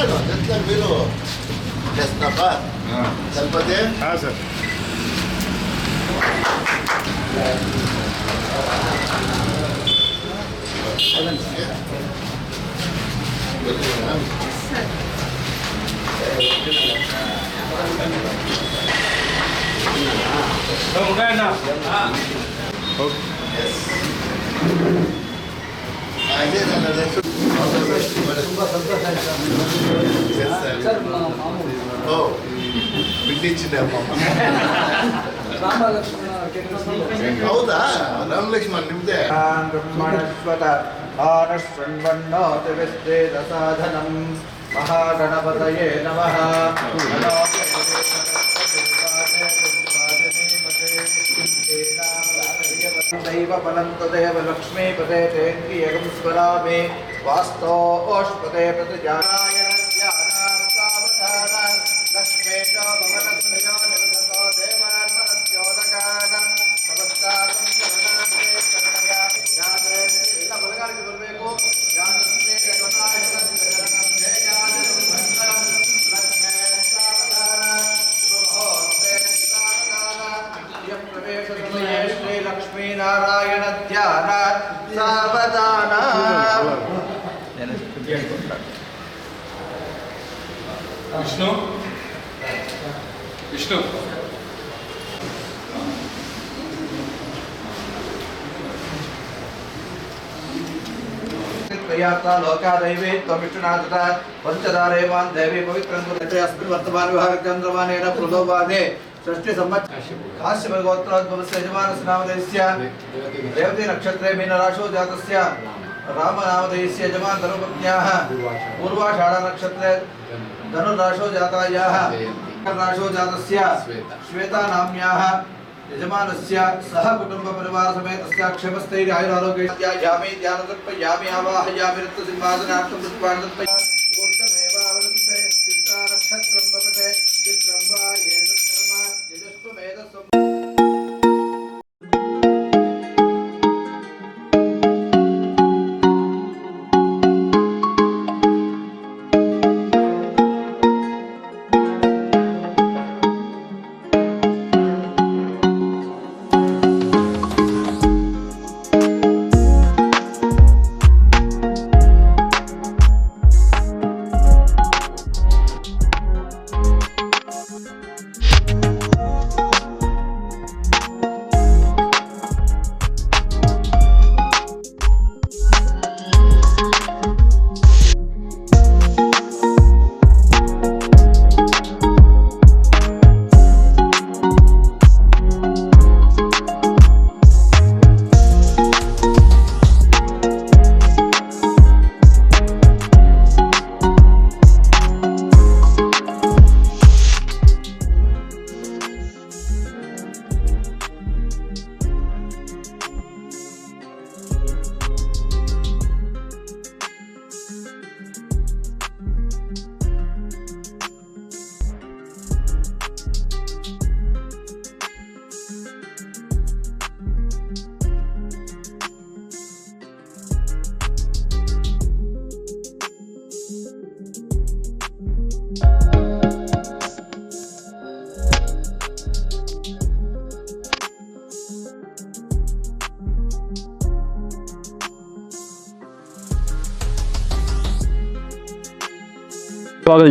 ಹೇಳು ಜೊತೆ ಬೀಳು ಎಷ್ಟಪ್ಪ ಸ್ವಲ್ಪದೇ ಹಾಂ ಸರ್. ತುಂಬ ಸಂತೋಷ ಆಯ್ತು. ಓ ಬಿಟ್ಟಿಚ್ಚಿನ ಹೌದಾ ರಾಮ ಲಕ್ಷ್ಮಣ್ ನಿಮ್ದೇ ಸಾಧನಂ ಮಹಾಗಣಪತಯೇ ನಮಃ. ದೈವ ಫಲಂತದೇವ ಲಕ್ಷ್ಮೀಪದೇ ತೇಂದ್ರಿಯಗಂ ಸ್ಮರಾಮಿ ವಾಸ್ತೋಷ್ಪದೇ ಪ್ರತಿಜಾನಾಯನ ಧ್ಯಾನಾರ್ಥಾವಧಾನ ಲಕ್ಷ್ಮೇಶ ಭವನತ್ರಯೋ ನಿವಸತೋ ದೇವಾನ್ಮನಸ್ಯೋದಗಾನ ಸಮಸ್ತಾಸಂ ಶರಣಾಂತೆ ಶರಣಯ ಜ್ಞಾನೇ ಎಲ್ಲ ಬಲಗಾಲಿಗೆ ಬರಬೇಕು. ಜ್ಞಾನಸ್ತೆ ಗಣನಾಯಕ ಶರಣಂ ಜಯಜಾಜನಂ ಭಕ್ತಂ ಲಕ್ಷ್ಮೇ ಸಾವಧಾನ ಶುಭಮಹೋರ್ತೆ ಸಾವಧಾನ ಯಂ ಪ್ರವೇಶ ಸಮಯೇ ಶ್ರೀ ಲಕ್ಷ್ಮೀನಾರಾಯಣ ಧ್ಯಾನ ಸಾವಧಾನ. ವಿಷ್ಣು ವಿಷ್ಣು लोकादैवे त्वमिष्टुनाथ पंचदारेवान् देवी पवित्रं कुरुते अस्मिन् वर्तमान विभागचन्द्रमानेन प्रलोभादे षष्ठी संवत् काश्यप गोत्रोद्भवस्य यजमानस्य नामधेयस्य रेवती नक्षत्रे मीनराशौ जातस्य रामनामधेयस्य यजमान धनुपत्न्याः पूर्वाषाढा नक्षत्रे धनुराशौ जातायाः राशौ जातस्य श्वेता नाम्याः यजमानस्य सह कुटुंब परिवार समेतस्य क्षेमस्थैर्य आयुरारोग्यामि ध्यानदर्पयामि आवाहयामि रत्नसिंहासनार्थं पुष्पाणि दर्पयामि ऊर्जमेवावलम्बे चित्रा नक्षत्रं भवते चित्रं वा एतत् कर्म यजस्वमेधस्वं.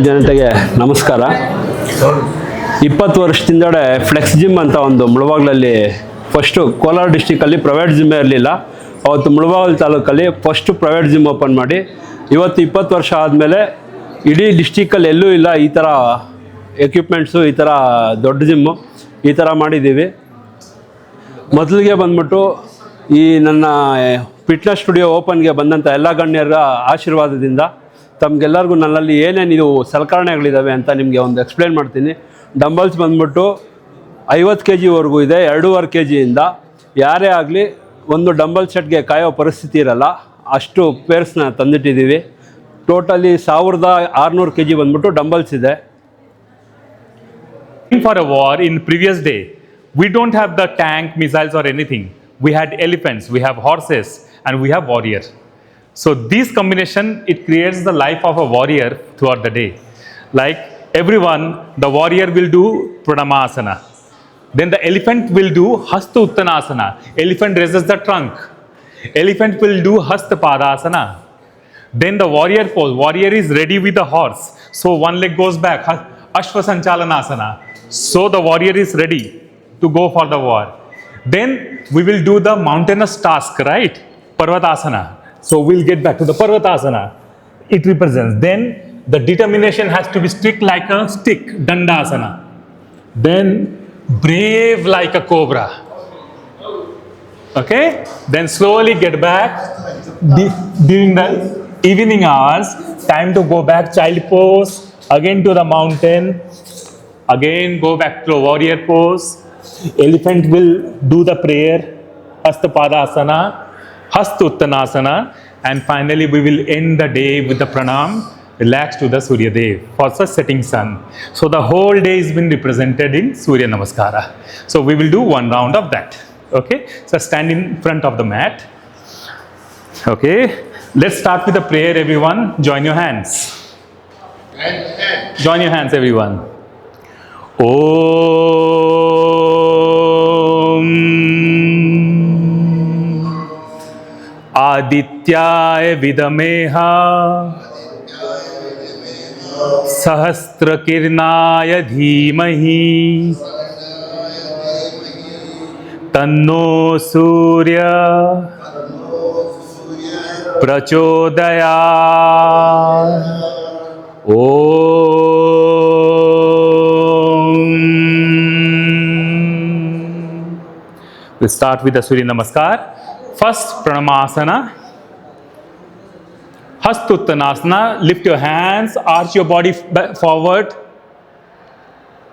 ಜನತೆಗೆ ನಮಸ್ಕಾರ. 20 ವರ್ಷದಿಂದಡೆ ಫ್ಲೆಕ್ಸ್ ಜಿಮ್ ಅಂತ ಒಂದು ಮುಳಬಾಗಿಲಲ್ಲಿ ಫಸ್ಟು ಕೋಲಾರ ಡಿಸ್ಟಿಕಲ್ಲಿ ಪ್ರೈವೇಟ್ ಜಿಮ್ಮೇ ಇರಲಿಲ್ಲ. ಅವತ್ತು ಮುಳಬಾಗಿಲು ತಾಲೂಕಲ್ಲಿ ಫಸ್ಟು ಪ್ರೈವೇಟ್ ಜಿಮ್ ಓಪನ್ ಮಾಡಿ ಇವತ್ತು 20 ವರ್ಷ ಆದಮೇಲೆ ಇಡೀ ಡಿಸ್ಟಿಕಲ್ಲಿ ಎಲ್ಲೂ ಇಲ್ಲ ಈ ಥರ ಎಕ್ವಿಪ್ಮೆಂಟ್ಸು, ಈ ಥರ ದೊಡ್ಡ ಜಿಮ್ಮು ಈ ಥರ ಮಾಡಿದ್ದೀವಿ. ಮೊದಲಿಗೆ ಬಂದ್ಬಿಟ್ಟು ಈ ನನ್ನ ಫಿಟ್ನೆಸ್ ಸ್ಟುಡಿಯೋ ಓಪನ್ಗೆ ಬಂದಂಥ ಎಲ್ಲ ಗಣ್ಯರ ಆಶೀರ್ವಾದದಿಂದ ತಮಗೆಲ್ಲರಿಗೂ ನನ್ನಲ್ಲಿ ಏನೇನು ಇದು ಸಲಕರಣೆಗಳಿದ್ದಾವೆ ಅಂತ ನಿಮಗೆ ಒಂದು ಎಕ್ಸ್ಪ್ಲೇನ್ ಮಾಡ್ತೀನಿ. ಡಂಬಲ್ಸ್ ಬಂದ್ಬಿಟ್ಟು 50 kgವರೆಗೂ ಇದೆ. 2.5 kgಯಿಂದ ಯಾರೇ ಆಗಲಿ ಒಂದು ಡಂಬಲ್ ಸೆಟ್ಗೆ ಕಾಯೋ ಪರಿಸ್ಥಿತಿ ಇರಲ್ಲ, ಅಷ್ಟು ಪೇರ್ಸ್ನ ತಂದಿಟ್ಟಿದ್ದೀವಿ. ಟೋಟಲಿ 1600 kg ಬಂದ್ಬಿಟ್ಟು ಡಂಬಲ್ಸ್ ಇದೆ. For a war in previous day, we don't have the tank, missiles or anything. We had elephants, we have horses and we have warriors. So this combination, it creates the life of a warrior throughout the day. Like everyone, the warrior will do Pranamasana. Then the elephant will do Hasta Uttanasana. Elephant raises the trunk. Elephant will do Hasta Padasana. Then the warrior pose. Warrior is ready with the horse. So one leg goes back. Ashva Sanchalanasana. So the warrior is ready to go for the war. Then we will do the mountainous task, right? Parvatasana. So we'll get back to the Parvatasana. It represents. Then the determination has to be strict like a stick, Dandasana. Then brave like a cobra. Okay? Then slowly get back. During the evening hours, time to go back, child pose. Again to the mountain. Again go back to a warrior pose. Elephant will do the prayer. Hasta Padasana. Hasta Uttanasana. And finally we will end the day with the pranam. Relax to the Surya Dev for the setting sun. So the whole day has been represented in Surya Namaskara. So we will do one round of that. Okay. So stand in front of the mat. Okay. Let's start with the prayer, everyone. Join your hands. Join your hands, everyone. Om Adityaya Vidameha Sahasrakirnaya Dhimahi Tanno Surya Prachodayat. We'll start with the Surya Namaskar. First, Pranamasana. Hastuttanasana. Lift your hands, arch your body forward.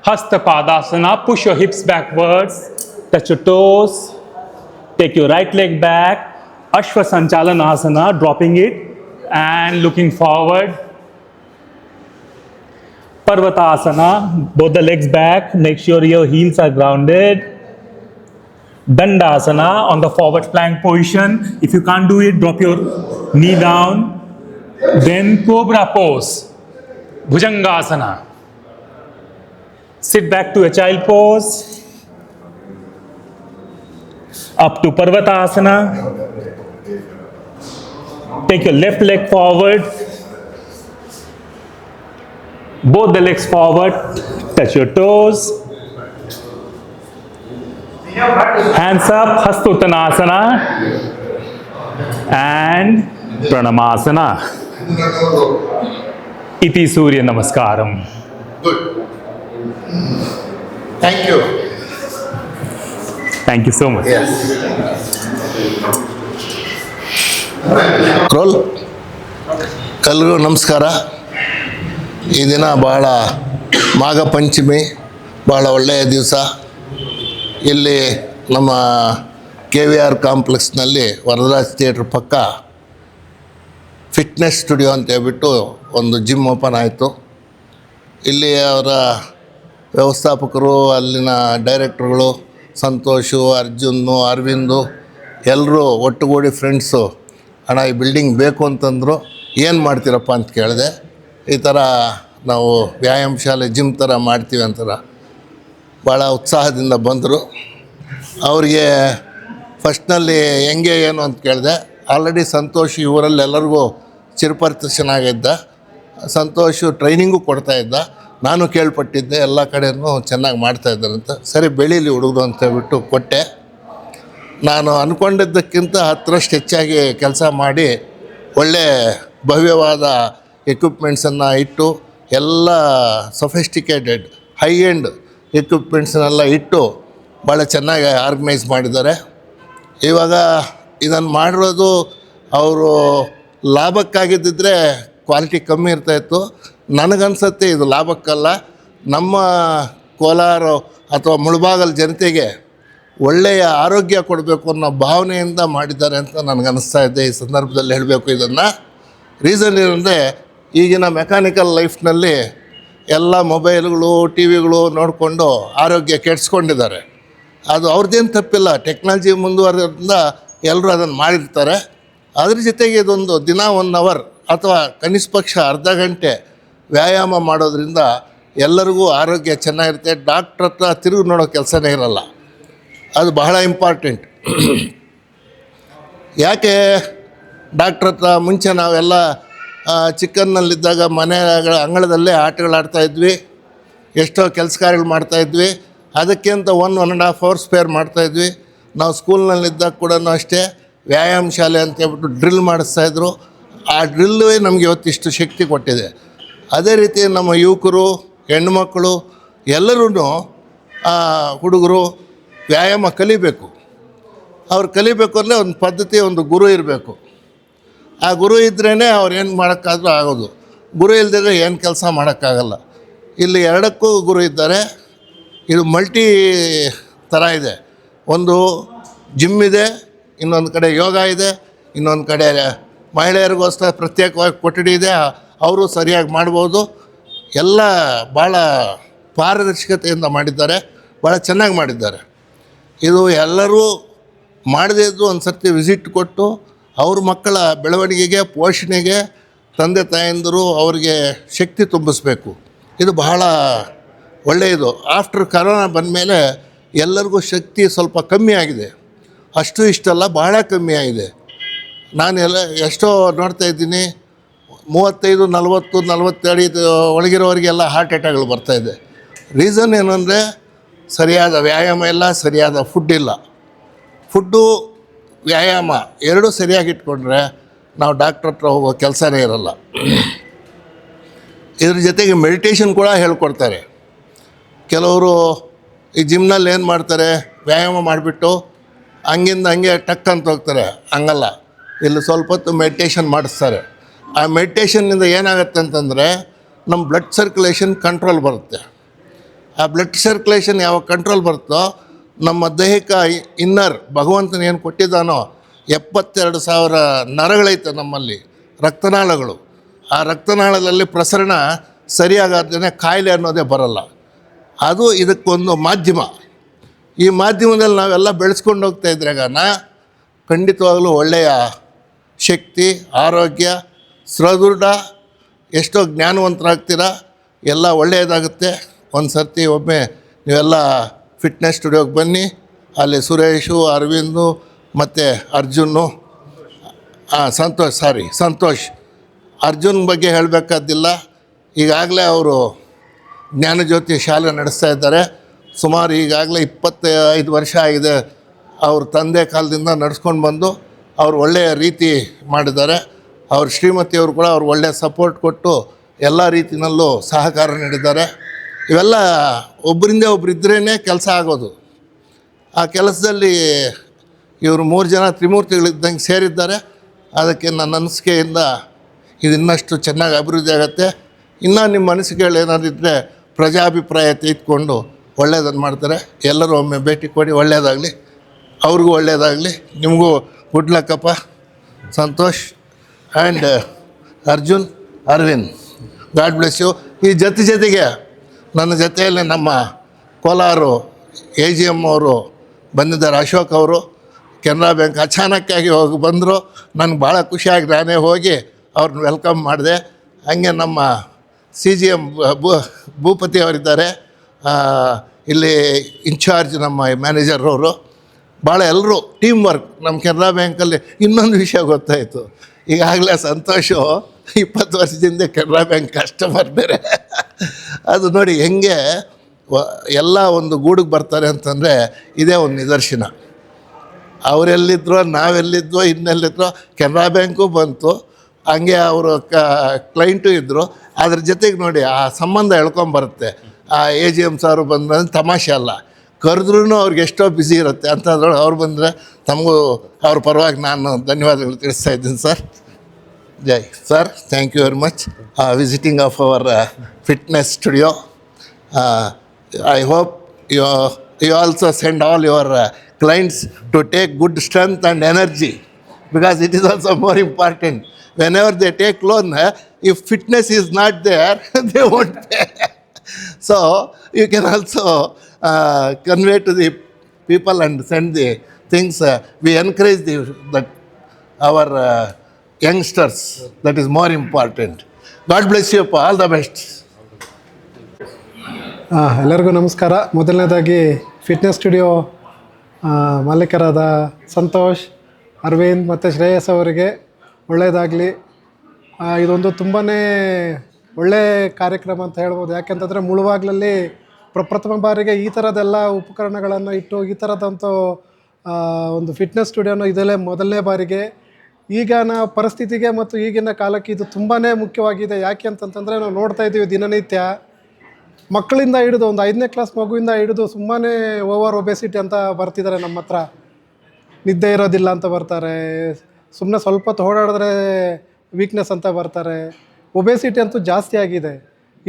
Hasta Padasana. Push your hips backwards. Touch your toes. Take your right leg back. Ashwa Sanchalanasana. Dropping it and looking forward. Parvatasana, both the legs back, make sure your heels are grounded. Dandasana on the forward plank position. If you can't do it, drop your knee down. Then Cobra pose, Bhujangasana. Sit back to a child pose. Up to Parvatasana. Take your left leg forward. Both the legs forward, touch your toes. Hands up, Hastuttanasana and Pranamasana. Iti Surya Namaskaram. Good. Thank you. Thank you so much. Yes. ರೋಲ್ ಕಲ್ಗೂ ನಮಸ್ಕಾರ. ಈ ದಿನ ಭಾಳ ಮಾಘ ಪಂಚಮಿ, ಭಾಳ ಒಳ್ಳೆಯ ದಿವಸ. ಇಲ್ಲಿ ನಮ್ಮ KVR ಕಾಂಪ್ಲೆಕ್ಸ್ನಲ್ಲಿ ವರದರಾಜ್ ಥಿಯೇಟ್ರ್ ಪಕ್ಕ ಫಿಟ್ನೆಸ್ ಸ್ಟುಡಿಯೋ ಅಂತ ಹೇಳ್ಬಿಟ್ಟು ಒಂದು ಜಿಮ್ ಓಪನ್ ಆಯಿತು. ಇಲ್ಲಿ ಅವರ ವ್ಯವಸ್ಥಾಪಕರು, ಅಲ್ಲಿನ ಡೈರೆಕ್ಟ್ರುಗಳು ಸಂತೋಷು, ಅರ್ಜುನ್ನು, ಅರವಿಂದು ಎಲ್ಲರೂ ಒಟ್ಟುಗೂಡಿ ಫ್ರೆಂಡ್ಸು, ಅಣ್ಣ ಈ ಬಿಲ್ಡಿಂಗ್ ಬೇಕು ಅಂತಂದರು. ಏನು ಮಾಡ್ತೀರಪ್ಪ ಅಂತ ಕೇಳಿದೆ. ಈ ಥರ ನಾವು ವ್ಯಾಯಾಮ ಶಾಲೆ ಜಿಮ್ ಥರ ಮಾಡ್ತೀವಿ ಅಂತಾರೆ. ಭಾಳ ಉತ್ಸಾಹದಿಂದ ಬಂದರು. ಅವ್ರಿಗೆ ಫಸ್ಟ್ನಲ್ಲಿ ಹೆಂಗೆ ಏನು ಅಂತ ಕೇಳಿದೆ. ಆಲ್ರೆಡಿ ಸಂತೋಷ್ ಇವರಲ್ಲಿ ಎಲ್ಲರಿಗೂ ಚಿರಪರಿಚಿತನಾಗಿದ್ದ ಸಂತೋಷು ಟ್ರೈನಿಂಗು ಕೊಡ್ತಾಯಿದ್ದ. ನಾನು ಕೇಳ್ಪಟ್ಟಿದ್ದೆ ಎಲ್ಲ ಕಡೆಯೂ ಚೆನ್ನಾಗಿ ಮಾಡ್ತಾಯಿದ್ದಾರಂತ. ಸರಿ ಬೆಳೀಲಿ ಹುಡುಗರು ಅಂತ ಹೇಳ್ಬಿಟ್ಟು ಕೊಟ್ಟೆ. ನಾನು ಅಂದ್ಕೊಂಡಿದ್ದಕ್ಕಿಂತ 10ರಷ್ಟು ಹೆಚ್ಚಾಗಿ ಕೆಲಸ ಮಾಡಿ ಒಳ್ಳೆ ಭವ್ಯವಾದ ಎಕ್ವಿಪ್ಮೆಂಟ್ಸನ್ನು ಇಟ್ಟು, ಎಲ್ಲ ಸೊಫಿಸ್ಟಿಕೇಟೆಡ್ ಹೈ ಎಂಡ್ ಎಕ್ವಿಪ್ಮೆಂಟ್ಸನ್ನೆಲ್ಲ ಇಟ್ಟು ಭಾಳ ಚೆನ್ನಾಗಿ ಆರ್ಗನೈಸ್ ಮಾಡಿದ್ದಾರೆ. ಇವಾಗ ಇದನ್ನು ಮಾಡಿರೋದು ಅವರು ಲಾಭಕ್ಕಾಗಿದ್ದಿದ್ರೆ ಕ್ವಾಲಿಟಿ ಕಮ್ಮಿ ಇರ್ತಾಯಿತ್ತು. ನನಗನ್ಸುತ್ತೆ ಇದು ಲಾಭಕ್ಕಲ್ಲ, ನಮ್ಮ ಕೋಲಾರ ಅಥವಾ ಮುಳಬಾಗಲ್ ಜನತೆಗೆ ಒಳ್ಳೆಯ ಆರೋಗ್ಯ ಕೊಡಬೇಕು ಅನ್ನೋ ಭಾವನೆಯಿಂದ ಮಾಡಿದ್ದಾರೆ ಅಂತ ನನಗನ್ನಿಸ್ತಾ ಇದೆ. ಈ ಸಂದರ್ಭದಲ್ಲಿ ಹೇಳಬೇಕು ಇದನ್ನು. ರೀಸನ್ ಏನಂದರೆ, ಈಗಿನ ಮೆಕ್ಯಾನಿಕಲ್ ಲೈಫ್ನಲ್ಲಿ ಎಲ್ಲ ಮೊಬೈಲ್ಗಳು, ಟಿ ವಿಗಳು ನೋಡಿಕೊಂಡು ಆರೋಗ್ಯ ಕೆಡಿಸ್ಕೊಂಡಿದ್ದಾರೆ. ಅದು ಅವ್ರದ್ದೇನು ತಪ್ಪಿಲ್ಲ, ಟೆಕ್ನಾಲಜಿ ಮುಂದುವರೆದ್ರಿಂದ ಎಲ್ಲರೂ ಅದನ್ನು ಮಾಡಿರ್ತಾರೆ. ಅದ್ರ ಜೊತೆಗೆ ಇದೊಂದು ದಿನ 1 ಅವರ್ ಅಥವಾ ಕನಿಷ್ಠ ಪಕ್ಷ ಅರ್ಧ ಗಂಟೆ ವ್ಯಾಯಾಮ ಮಾಡೋದ್ರಿಂದ ಎಲ್ಲರಿಗೂ ಆರೋಗ್ಯ ಚೆನ್ನಾಗಿರುತ್ತೆ. ಡಾಕ್ಟ್ರ್ ಹತ್ರ ತಿರುಗಿ ನೋಡೋ ಕೆಲಸನೇ ಇರಲ್ಲ. ಅದು ಬಹಳ ಇಂಪಾರ್ಟೆಂಟ್. ಯಾಕೆ ಡಾಕ್ಟ್ರ್ ಹತ್ರ ಮುಂಚೆ ನಾವೆಲ್ಲ ಚಿಕ್ಕನ್ನಲ್ಲಿದ್ದಾಗ ಮನೆಗಳ ಅಂಗಳದಲ್ಲೇ ಆಟಗಳಾಡ್ತಾಯಿದ್ವಿ, ಎಷ್ಟೋ ಕೆಲಸ ಕಾರ್ಯಗಳು ಮಾಡ್ತಾಯಿದ್ವಿ. ಅದಕ್ಕೆ ಅಂತ 1.5 ಅವರ್ ಸ್ಪೇರ್ ಮಾಡ್ತಾಯಿದ್ವಿ. ನಾವು ಸ್ಕೂಲ್ನಲ್ಲಿದ್ದಾಗ ಕೂಡ ಅಷ್ಟೇ ವ್ಯಾಯಾಮ ಶಾಲೆ ಅಂತ ಹೇಳ್ಬಿಟ್ಟು ಡ್ರಿಲ್ ಮಾಡಿಸ್ತಾಯಿದ್ರು. ಆ ಡ್ರಿಲ್ಲೇ ನಮಗೆ ಇವತ್ತಿಷ್ಟು ಶಕ್ತಿ ಕೊಟ್ಟಿದೆ. ಅದೇ ರೀತಿ ನಮ್ಮ ಯುವಕರು, ಹೆಣ್ಣುಮಕ್ಕಳು ಎಲ್ಲರೂ ಹುಡುಗರು ವ್ಯಾಯಾಮ ಕಲಿಬೇಕು. ಅವ್ರು ಕಲಿಬೇಕು ಅಂದರೆ ಒಂದು ಪದ್ಧತಿ, ಒಂದು ಗುರು ಇರಬೇಕು. ಆ ಗುರು ಇದ್ರೇ ಅವ್ರು ಏನು ಮಾಡೋಕ್ಕಾದ್ರೂ ಆಗೋದು. ಗುರು ಇಲ್ಲದಿದ್ದರೆ ಏನು ಕೆಲಸ ಮಾಡೋಕ್ಕಾಗಲ್ಲ. ಇಲ್ಲಿ ಎರಡಕ್ಕೂ ಗುರು ಇದ್ದಾರೆ. ಇದು ಮಲ್ಟಿ ಥರ ಇದೆ. ಒಂದು ಜಿಮ್ ಇದೆ, ಇನ್ನೊಂದು ಕಡೆ ಯೋಗ ಇದೆ, ಇನ್ನೊಂದು ಕಡೆ ಮಹಿಳೆಯರಿಗೋಸ್ಕರ ಪ್ರತ್ಯೇಕವಾಗಿ ಕೊಠಡಿ ಇದೆ, ಅವರು ಸರಿಯಾಗಿ ಮಾಡ್ಬೋದು. ಎಲ್ಲ ಭಾಳ ಪಾರದರ್ಶಕತೆಯಿಂದ ಮಾಡಿದ್ದಾರೆ, ಭಾಳ ಚೆನ್ನಾಗಿ ಮಾಡಿದ್ದಾರೆ. ಇದು ಎಲ್ಲರೂ ಮಾಡದೇ ಇದ್ದರೂ ಒಂದು ಸರ್ತಿ ವಿಸಿಟ್ ಕೊಟ್ಟು ಅವ್ರ ಮಕ್ಕಳ ಬೆಳವಣಿಗೆಗೆ, ಪೋಷಣೆಗೆ ತಂದೆ ತಾಯಂದಿರು ಅವ್ರಿಗೆ ಶಕ್ತಿ ತುಂಬಿಸ್ಬೇಕು. ಇದು ಬಹಳ ಒಳ್ಳೆಯದು. ಆಫ್ಟರ್ ಕರೋನಾ ಬಂದಮೇಲೆ ಎಲ್ಲರಿಗೂ ಶಕ್ತಿ ಸ್ವಲ್ಪ ಕಮ್ಮಿ ಆಗಿದೆ. ಅಷ್ಟು ಇಷ್ಟಲ್ಲ, ಬಹಳ ಕಮ್ಮಿ ಆಗಿದೆ. ನಾನು ಎಷ್ಟೋ ನೋಡ್ತಾಯಿದ್ದೀನಿ, 35, 40, 42 ಒಳಗಿರೋರಿಗೆಲ್ಲ ಹಾರ್ಟ್ ಅಟ್ಯಾಕ್ಗಳು ಬರ್ತಾಯಿದೆ. ರೀಸನ್ ಏನಂದರೆ ಸರಿಯಾದ ವ್ಯಾಯಾಮ ಇಲ್ಲ, ಸರಿಯಾದ ಫುಡ್ ಇಲ್ಲ. ಫುಡ್ಡು, ವ್ಯಾಯಾಮ ಎರಡೂ ಸರಿಯಾಗಿ ಇಟ್ಕೊಂಡ್ರೆ ನಾವು ಡಾಕ್ಟ್ರ್ ಹತ್ರ ಹೋಗೋ ಕೆಲಸನೇ ಇರಲ್ಲ. ಇದ್ರ ಜೊತೆಗೆ ಮೆಡಿಟೇಷನ್ ಕೂಡ ಹೇಳ್ಕೊಡ್ತಾರೆ. ಕೆಲವರು ಈ ಜಿಮ್ನಲ್ಲಿ ಏನು ಮಾಡ್ತಾರೆ, ವ್ಯಾಯಾಮ ಮಾಡಿಬಿಟ್ಟು ಹಂಗಿಂದ ಹಂಗೆ ಟಕ್ ಅಂತ ಹೋಗ್ತಾರೆ. ಹಂಗಲ್ಲ, ಇಲ್ಲಿ ಸ್ವಲ್ಪ ಹೊತ್ತು ಮೆಡಿಟೇಷನ್ ಮಾಡಿಸ್ತಾರೆ. ಆ ಮೆಡಿಟೇಷನ್ನಿಂದ ಏನಾಗುತ್ತೆ ಅಂತಂದರೆ ನಮ್ಮ ಬ್ಲಡ್ ಸರ್ಕ್ಯುಲೇಷನ್ ಕಂಟ್ರೋಲ್ ಬರುತ್ತೆ. ಆ ಬ್ಲಡ್ ಸರ್ಕ್ಯುಲೇಷನ್ ಯಾವಾಗ ಕಂಟ್ರೋಲ್ ಬರುತ್ತೋ ನಮ್ಮ ದೇಹಕ್ಕೆ ಇನ್ನರ್ ಭಗವಂತನ ಏನು ಕೊಟ್ಟಿದ್ದಾನೋ 72,000 ನರಗಳೈತೆ ನಮ್ಮಲ್ಲಿ, ರಕ್ತನಾಳಗಳು. ಆ ರಕ್ತನಾಳದಲ್ಲಿ ಪ್ರಸರಣ ಸರಿಯಾಗದೇ ಕಾಯಿಲೆ ಅನ್ನೋದೇ ಬರಲ್ಲ. ಅದು ಇದಕ್ಕೊಂದು ಮಾಧ್ಯಮ. ಈ ಮಾಧ್ಯಮದಲ್ಲಿ ನಾವೆಲ್ಲ ಬೆಳೆಸ್ಕೊಂಡು ಹೋಗ್ತಾ ಇದ್ರಾಗನ ಖಂಡಿತವಾಗಲೂ ಒಳ್ಳೆಯ ಶಕ್ತಿ, ಆರೋಗ್ಯ, ಸದೃಢ, ಎಷ್ಟೋ ಜ್ಞಾನವಂತರಾಗ್ತೀರ, ಎಲ್ಲ ಒಳ್ಳೆಯದಾಗುತ್ತೆ. ಒಂದು ಸರ್ತಿ ಒಮ್ಮೆ ನೀವೆಲ್ಲ ಫಿಟ್ನೆಸ್ ಸ್ಟುಡಿಯೋಗೆ ಬನ್ನಿ. ಅಲ್ಲಿ ಸುರೇಶು, ಅರವಿಂದು ಮತ್ತು ಅರ್ಜುನ್ನು, ಸಂತೋಷ್. ಅರ್ಜುನ್ ಬಗ್ಗೆ ಹೇಳಬೇಕಾದಿಲ್ಲ. ಈಗಾಗಲೇ ಅವರು ಜ್ಞಾನಜ್ಯೋತಿ ಶಾಲೆ ನಡೆಸ್ತಾ ಇದ್ದಾರೆ. ಸುಮಾರು ಈಗಾಗಲೇ 25 ವರ್ಷ ಆಗಿದೆ. ಅವ್ರ ತಂದೆ ಕಾಲದಿಂದ ನಡೆಸ್ಕೊಂಡು ಬಂದು ಅವ್ರು ಒಳ್ಳೆಯ ರೀತಿ ಮಾಡಿದ್ದಾರೆ. ಅವ್ರ ಶ್ರೀಮತಿಯವರು ಕೂಡ ಅವ್ರು ಒಳ್ಳೆಯ ಸಪೋರ್ಟ್ ಕೊಟ್ಟು ಎಲ್ಲ ರೀತಿಯಲ್ಲೂ ಸಹಕಾರ ನೀಡಿದ್ದಾರೆ. ಇವೆಲ್ಲ ಒಬ್ಬರಿಂದ ಒಬ್ರು ಇದ್ರೇ ಕೆಲಸ ಆಗೋದು. ಆ ಕೆಲಸದಲ್ಲಿ ಇವರು 3 ಜನ ತ್ರಿಮೂರ್ತಿಗಳಿದ್ದಂಗೆ ಸೇರಿದ್ದಾರೆ. ಅದಕ್ಕೆ ನನ್ನ ಅನಿಸಿಕೆಯಿಂದ ಇದು ಇನ್ನಷ್ಟು ಚೆನ್ನಾಗಿ ಅಭಿವೃದ್ಧಿ ಆಗುತ್ತೆ. ಇನ್ನೂ ನಿಮ್ಮ ಮನಸ್ಸುಗಳು ಏನಾದ್ರು ಇದ್ದರೆ ಪ್ರಜಾಭಿಪ್ರಾಯ ತೆಗೆದುಕೊಂಡು ಒಳ್ಳೆಯದನ್ನು ಮಾಡ್ತಾರೆ. ಎಲ್ಲರೂ ಒಮ್ಮೆ ಭೇಟಿ ಕೊಡಿ, ಒಳ್ಳೆಯದಾಗಲಿ, ಅವ್ರಿಗೂ ಒಳ್ಳೆಯದಾಗಲಿ, ನಿಮಗೂ ಗುಡ್ ಲಕ್ಕಪ್ಪ. Santosh and Arjun, Aravind, God bless you. ಈ ಜೊತೆಗೆ ನನ್ನ ಜೊತೆಯಲ್ಲಿ ನಮ್ಮ ಕೋಲಾರು AGM ಅವರು ಬಂದಿದ್ದಾರೆ. ಅಶೋಕ್ ಅವರು ಕೆನರಾ ಬ್ಯಾಂಕ್ ಅಚಾನಕ್ಕಾಗಿ ಹೋಗಿ ಬಂದರು. ನನಗೆ ಭಾಳ ಖುಷಿಯಾಗಿ ನಾನೇ ಹೋಗಿ ಅವ್ರನ್ನ ವೆಲ್ಕಮ್ ಮಾಡಿದೆ. ಹಾಗೆ ನಮ್ಮ CGM ಭೂಪತಿ ಅವರಿದ್ದಾರೆ, ಇಲ್ಲಿ ಇನ್ಚಾರ್ಜ್ ನಮ್ಮ ಮ್ಯಾನೇಜರ್ರವರು. ಭಾಳ ಎಲ್ಲರೂ ಟೀಮ್ ವರ್ಕ್. ನಮ್ಮ ಕೆನರಾ ಬ್ಯಾಂಕಲ್ಲಿ ಇನ್ನೊಂದು ವಿಷಯ ಗೊತ್ತಾಯಿತು. ಈಗಾಗಲೇ ಸಂತೋಷು 20 ವರ್ಷದಿಂದ ಕೆನರಾ ಬ್ಯಾಂಕ್ ಕಸ್ಟಮರ್ ಬೇರೆ. ಅದು ನೋಡಿ ಹೆಂಗೆ ಎಲ್ಲ ಒಂದು ಗೂಡಿಗೆ ಬರ್ತಾರೆ ಅಂತಂದರೆ ಇದೇ ಒಂದು ನಿದರ್ಶನ. ಅವರೆಲ್ಲಿದ್ದರೋ, ನಾವೆಲ್ಲಿದ್ದೋ, ಇನ್ನೆಲ್ಲಿದ್ದರೋ ಕೆನರಾ ಬ್ಯಾಂಕು ಬಂತು. ಹಂಗೆ ಅವರು ಕ್ಲೈಂಟು ಇದ್ದರು. ಅದ್ರ ಜೊತೆಗೆ ನೋಡಿ ಆ ಸಂಬಂಧ ಎಳ್ಕೊಂಬರುತ್ತೆ. ಆ AGM ಸಾರು ಬಂದ್ರೆ ತಮಾಷೆ ಅಲ್ಲ, ಕರೆದ್ರೂ ಅವ್ರಿಗೆ ಎಷ್ಟೋ ಬ್ಯುಸಿ ಇರುತ್ತೆ. ಅಂಥದ್ರೊಳಗೆ ಅವ್ರು ಬಂದರೆ ತಮಗೂ ಅವ್ರ ಪರವಾಗಿ ನಾನು ಧನ್ಯವಾದಗಳು ತಿಳಿಸ್ತಾ ಇದ್ದೀನಿ ಸರ್. ಜೈ sir, thank you very much visiting of our fitness studio. I hope you also send all your clients to take good strength and energy, because it is also more important. Whenever they take loan, if fitness is not there, they won't pay. So you can also convey to the people and send the things. We encourage that our youngsters. That is more important. God bless you, all the best. ಎಲ್ಲರಿಗೂ ನಮಸ್ಕಾರ. ಮೊದಲನೇದಾಗಿ fitness studio ಮಾಲೀಕರಾದ Santosh, Arvind ಮತ್ತು ಶ್ರೇಯಸ್ ಅವರಿಗೆ ಒಳ್ಳೆಯದಾಗಲಿ. ಇದೊಂದು ತುಂಬಾ ಒಳ್ಳೆಯ ಕಾರ್ಯಕ್ರಮ ಅಂತ ಹೇಳ್ಬೋದು. ಯಾಕೆಂತಂದರೆ ಮುಳುಬಾಗ್ಲಲ್ಲಿ ಪ್ರಪ್ರಥಮ ಬಾರಿಗೆ ಈ ಥರದ್ದೆಲ್ಲ ಉಪಕರಣಗಳನ್ನು ಇಟ್ಟು ಈ ಥರದಂತೂ ಒಂದು ಫಿಟ್ನೆಸ್ ಸ್ಟುಡಿಯೋನ ಇದೆಲ್ಲ ಮೊದಲನೇ ಬಾರಿಗೆ. ಈಗಿನ ಪರಿಸ್ಥಿತಿಗೆ ಮತ್ತು ಈಗಿನ ಕಾಲಕ್ಕೆ ಇದು ತುಂಬಾ ಮುಖ್ಯವಾಗಿದೆ. ಯಾಕೆ ಅಂತಂತಂದರೆ ನಾವು ನೋಡ್ತಾ ಇದ್ದೀವಿ ದಿನನಿತ್ಯ ಮಕ್ಕಳಿಂದ ಹಿಡಿದು ಒಂದು 5ನೇ ಕ್ಲಾಸ್ ಮಗುವಿಂದ ಹಿಡಿದು ತುಂಬಾ ಓವರ್ ಒಬೆಸಿಟಿ ಅಂತ ಬರ್ತಿದ್ದಾರೆ ನಮ್ಮ ಹತ್ರ. ನಿದ್ದೆ ಇರೋದಿಲ್ಲ ಅಂತ ಬರ್ತಾರೆ, ಸುಮ್ಮನೆ ಸ್ವಲ್ಪ ಹೊತ್ತು ಓಡಾಡಿದ್ರೆ ವೀಕ್ನೆಸ್ ಅಂತ ಬರ್ತಾರೆ. ಒಬೆಸಿಟಿ ಅಂತೂ ಜಾಸ್ತಿ ಆಗಿದೆ.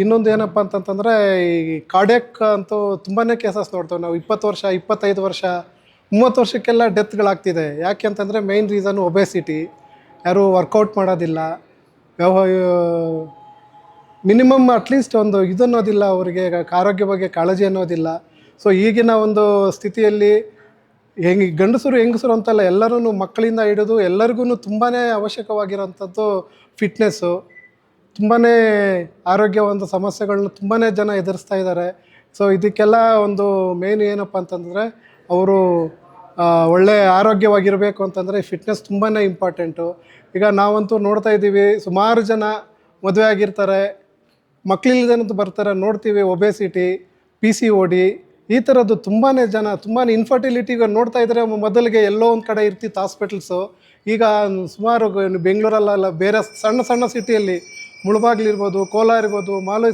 ಇನ್ನೊಂದು ಏನಪ್ಪ ಅಂತಂತಂದರೆ ಈ ಕಾರ್ಡಿಯಾಕ್ ಅಂತೂ ತುಂಬಾ ಕೇಸಸ್ ನೋಡ್ತೇವೆ ನಾವು. 20 ವರ್ಷ, 25 ವರ್ಷ, 30 ವರ್ಷಕ್ಕೆಲ್ಲ ಡೆತ್ಗಳಾಗ್ತಿದೆ. ಯಾಕೆ ಅಂತಂದರೆ ಮೇಯ್ನ್ ರೀಸನ್ ಒಬೆಸಿಟಿ. ಯಾರೂ ವರ್ಕೌಟ್ ಮಾಡೋದಿಲ್ಲ, ಮಿನಿಮಮ್ ಅಟ್ಲೀಸ್ಟ್ ಒಂದು ಇದನ್ನೋದಿಲ್ಲ, ಅವರಿಗೆ ಆರೋಗ್ಯ ಬಗ್ಗೆ ಕಾಳಜಿ ಅನ್ನೋದಿಲ್ಲ. ಸೊ ಈಗಿನ ಒಂದು ಸ್ಥಿತಿಯಲ್ಲಿ ಗಂಡಸರು ಹೆಂಗಸರು ಅಂತಲ್ಲ, ಎಲ್ಲರೂ ಮಕ್ಕಳಿಂದ ಹಿಡಿದು ಎಲ್ಲರಿಗೂ ತುಂಬಾ ಅವಶ್ಯಕವಾಗಿರೋಂಥದ್ದು ಫಿಟ್ನೆಸ್ಸು. ತುಂಬಾ ಆರೋಗ್ಯ ಒಂದು ಸಮಸ್ಯೆಗಳನ್ನ ತುಂಬಾ ಜನ ಎದುರಿಸ್ತಾ ಇದ್ದಾರೆ. ಸೊ ಇದಕ್ಕೆಲ್ಲ ಒಂದು ಮೇನ್ ಏನಪ್ಪ ಅಂತಂದರೆ ಅವರು ಒಳ್ಳೆಯ ಆರೋಗ್ಯವಾಗಿರಬೇಕು ಅಂತಂದರೆ ಫಿಟ್ನೆಸ್ ತುಂಬಾ ಇಂಪಾರ್ಟೆಂಟು. ಈಗ ನಾವಂತೂ ನೋಡ್ತಾ ಇದ್ದೀವಿ, ಸುಮಾರು ಜನ ಮದುವೆ ಆಗಿರ್ತಾರೆ, ಮಕ್ಕಳಿಲ್ಲದೇನಂತೂ ಬರ್ತಾರೆ. ನೋಡ್ತೀವಿ ಒಬೆಸಿಟಿ, PCOD ಈ ಥರದ್ದು ತುಂಬಾ ಜನ ತುಂಬಾ ಇನ್ಫರ್ಟಿಲಿಟಿಗೆ ನೋಡ್ತಾ ಇದ್ದರೆ ಮೊದಲಿಗೆ ಎಲ್ಲೋ ಒಂದು ಕಡೆ ಇರ್ತಿತ್ತು ಹಾಸ್ಪಿಟಲ್ಸು. ಈಗ ಸುಮಾರು ಬೆಂಗಳೂರಲ್ಲ, ಬೇರೆ ಸಣ್ಣ ಸಣ್ಣ ಸಿಟಿಯಲ್ಲಿ, ಮುಳಬಾಗ್ಲಿರ್ಬೋದು, ಕೋಲಾರ ಇರ್ಬೋದು,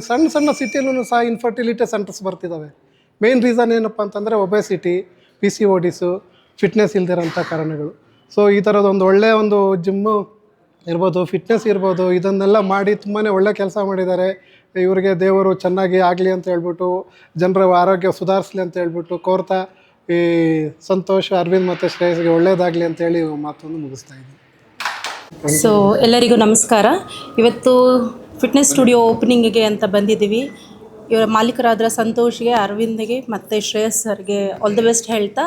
ಸಣ್ಣ ಸಣ್ಣ ಸಿಟಿಯಲ್ಲೂ ಸಹ ಇನ್ಫರ್ಟಿಲಿಟಿ ಸೆಂಟರ್ಸ್ ಬರ್ತಿದ್ದಾವೆ. ಮೇನ್ ರೀಸನ್ ಏನಪ್ಪ ಅಂತಂದರೆ ಒಬೆಸಿಟಿ, PCODಸು, ಫಿಟ್ನೆಸ್ ಇಲ್ದಿರೋಂಥ ಕಾರಣಗಳು. ಸೊ ಈ ಥರದ್ದು ಒಂದು ಒಳ್ಳೆಯ ಒಂದು ಜಿಮ್ಮು ಇರ್ಬೋದು, ಫಿಟ್ನೆಸ್ ಇರ್ಬೋದು, ಇದನ್ನೆಲ್ಲ ಮಾಡಿ ತುಂಬಾ ಒಳ್ಳೆ ಕೆಲಸ ಮಾಡಿದ್ದಾರೆ. ಇವರಿಗೆ ದೇವರು ಚೆನ್ನಾಗಿ ಆಗಲಿ ಅಂತ ಹೇಳ್ಬಿಟ್ಟು, ಜನರ ಆರೋಗ್ಯ ಸುಧಾರಿಸಲಿ ಅಂತ ಹೇಳ್ಬಿಟ್ಟು ಕೋರ್ತಾ, ಈ ಸಂತೋಷ್, ಅರವಿಂದ್ ಮತ್ತು ಶ್ರೇಯಸ್ಗೆ ಒಳ್ಳೆಯದಾಗಲಿ ಅಂತೇಳಿ ಮಾತನ್ನು ಮುಗಿಸ್ತಾ ಇದ್ದೀನಿ. ಸೊ ಎಲ್ಲರಿಗೂ ನಮಸ್ಕಾರ. ಇವತ್ತು ಫಿಟ್ನೆಸ್ ಸ್ಟುಡಿಯೋ ಓಪನಿಂಗಿಗೆ ಅಂತ ಬಂದಿದ್ದೀವಿ. ಇವರ ಮಾಲೀಕರಾದ ಸಂತೋಷ್ಗೆ, ಅರವಿಂದ್ಗೆ ಮತ್ತು ಶ್ರೇಯಸ್ ಸರ್ಗೆ ಆಲ್ ದ ಬೆಸ್ಟ್ ಹೇಳ್ತಾ,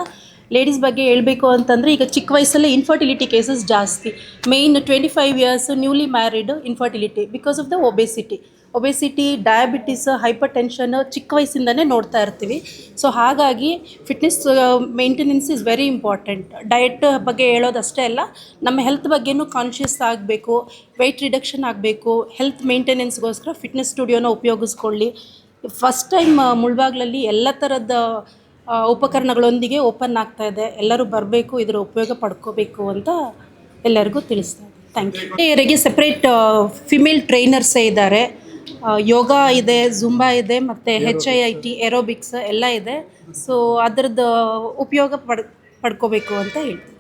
ಲೇಡೀಸ್ ಬಗ್ಗೆ ಹೇಳಬೇಕು ಅಂತಂದರೆ ಈಗ ಚಿಕ್ಕ ವಯಸ್ಸಲ್ಲೇ ಇನ್ಫರ್ಟಿಲಿಟಿ ಕೇಸಸ್ ಜಾಸ್ತಿ. Main 25 years newly married infertility because of the obesity, diabetes, hypertension ಚಿಕ್ಕ ವಯಸ್ಸಿಂದನೇ ನೋಡ್ತಾ ಇರ್ತೀವಿ. ಸೊ ಹಾಗಾಗಿ fitness maintenance is very important. Diet ಬಗ್ಗೆ ಹೇಳೋದಷ್ಟೇ ಅಲ್ಲ, ನಮ್ಮ ಹೆಲ್ತ್ ಬಗ್ಗೆನೂ ಕಾನ್ಷಿಯಸ್ ಆಗಬೇಕು, ವೆಯ್ಟ್ ರಿಡಕ್ಷನ್ ಆಗಬೇಕು. ಹೆಲ್ತ್ ಮೇಂಟೆನೆನ್ಸ್ಗೋಸ್ಕರ ಫಿಟ್ನೆಸ್ ಸ್ಟುಡಿಯೋನ ಉಪಯೋಗಿಸ್ಕೊಳ್ಳಿ. ಫಸ್ಟ್ ಟೈಮ್ ಮುಳಬಾಗ್ಲಲ್ಲಿ ಎಲ್ಲ ಥರದ ಉಪಕರಣಗಳೊಂದಿಗೆ ಓಪನ್ ಆಗ್ತಾ ಇದೆ. ಎಲ್ಲರೂ ಬರಬೇಕು, ಇದರ ಉಪಯೋಗ ಪಡ್ಕೋಬೇಕು ಅಂತ ಎಲ್ಲರಿಗೂ ತಿಳಿಸ್ತಾ ಇದ್ದೀನಿ. Thank you. ಇವರಿಗೆ ಸಪ್ರೇಟ್ ಫಿಮೇಲ್ ಟ್ರೈನರ್ಸೇ ಇದ್ದಾರೆ. ಯೋಗ ಇದೆ, ಜುಂಬಾ ಇದೆ, ಮತ್ತು HIIT ಏರೋಬಿಕ್ಸ್ ಎಲ್ಲ ಇದೆ. ಸೊ ಅದರದ್ದು ಉಪಯೋಗ ಪಡ್ಕೋಬೇಕು ಅಂತ ಹೇಳ್ತೀನಿ.